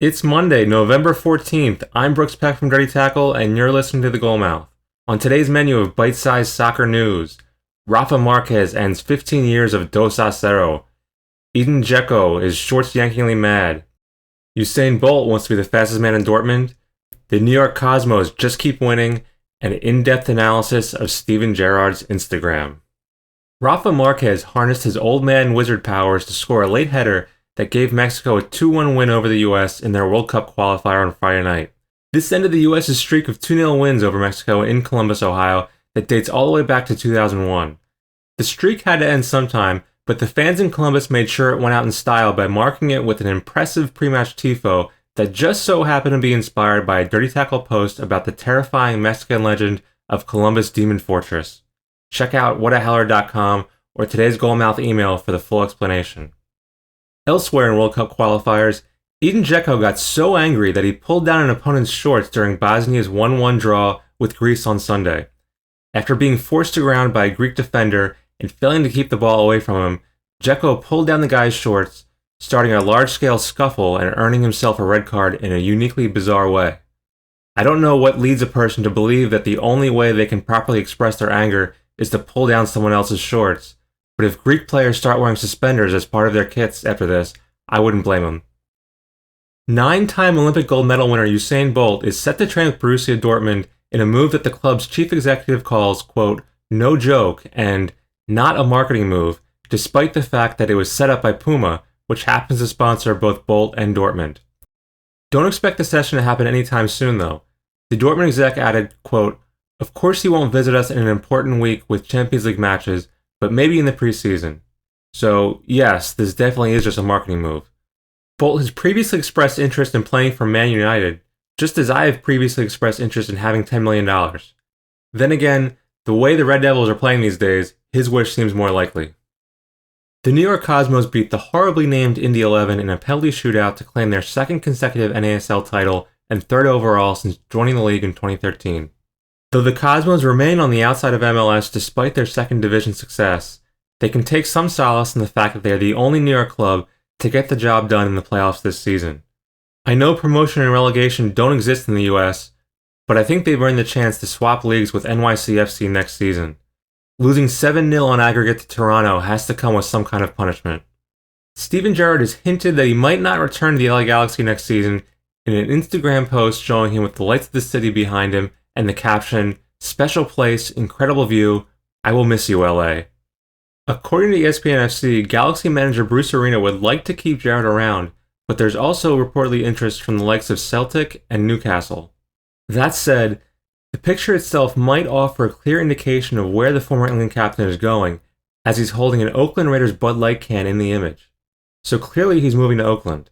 It's Monday, November 14th. I'm Brooks Peck from Dirty Tackle, and you're listening to The Goalmouth. On today's menu of bite-sized soccer news, Rafa Marquez ends 15 years of 2-0. Dzeko is shorts-yankingly mad. Usain Bolt wants to be the fastest man in Dortmund. The New York Cosmos just keep winning. And an in-depth analysis of Steven Gerrard's Instagram. Rafa Marquez harnessed his old man wizard powers to score a late header that gave Mexico a 2-1 win over the US in their World Cup qualifier on Friday night. This ended the US's streak of 2-0 wins over Mexico in Columbus, Ohio that dates all the way back to 2001. The streak had to end sometime, but the fans in Columbus made sure it went out in style by marking it with an impressive pre-match tifo that just so happened to be inspired by a Dirty Tackle post about the terrifying Mexican legend of Columbus Demon Fortress. Check out whataheller.com or today's Goalmouth email for the full explanation. Elsewhere in World Cup qualifiers, Dzeko got so angry that he pulled down an opponent's shorts during Bosnia's 1-1 draw with Greece on Sunday. After being forced to ground by a Greek defender and failing to keep the ball away from him, Dzeko pulled down the guy's shorts, starting a large-scale scuffle and earning himself a red card in a uniquely bizarre way. I don't know what leads a person to believe that the only way they can properly express their anger is to pull down someone else's shorts, but if Greek players start wearing suspenders as part of their kits after this, I wouldn't blame them. 9-time Olympic gold medal winner Usain Bolt is set to train with Borussia Dortmund in a move that the club's chief executive calls, quote, no joke and not a marketing move, despite the fact that it was set up by Puma, which happens to sponsor both Bolt and Dortmund. Don't expect the session to happen anytime soon, though. The Dortmund exec added, quote, of course he won't visit us in an important week with Champions League matches, but maybe in the preseason. So, yes, this definitely is just a marketing move. Bolt has previously expressed interest in playing for Man United, just as I have previously expressed interest in having $10 million. Then again, the way the Red Devils are playing these days, his wish seems more likely. The New York Cosmos beat the horribly named Indy 11 in a penalty shootout to claim their second consecutive NASL title and third overall since joining the league in 2013. Though the Cosmos remain on the outside of MLS despite their second division success, they can take some solace in the fact that they are the only New York club to get the job done in the playoffs this season. I know promotion and relegation don't exist in the US, but I think they've earned the chance to swap leagues with NYCFC next season. Losing 7-0 on aggregate to Toronto has to come with some kind of punishment. Steven Gerrard has hinted that he might not return to the LA Galaxy next season in an Instagram post showing him with the lights of the city behind him and the caption, special place, incredible view, I will miss you LA. According to ESPN FC, Galaxy manager Bruce Arena would like to keep Gerrard around, but there's also reportedly interest from the likes of Celtic and Newcastle. That said, the picture itself might offer a clear indication of where the former England captain is going, as he's holding an Oakland Raiders Bud Light can in the image. So clearly he's moving to Oakland.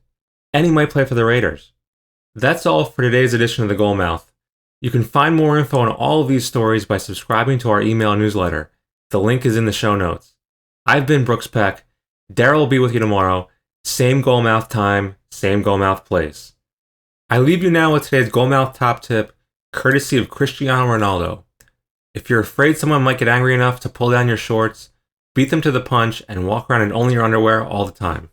And he might play for the Raiders. That's all for today's edition of The Goalmouth. You can find more info on all of these stories by subscribing to our email newsletter. The link is in the show notes. I've been Brooks Peck. Daryl will be with you tomorrow. Same Goalmouth time, same Goalmouth place. I leave you now with today's Goalmouth top tip, courtesy of Cristiano Ronaldo. If you're afraid someone might get angry enough to pull down your shorts, beat them to the punch and walk around in only your underwear all the time.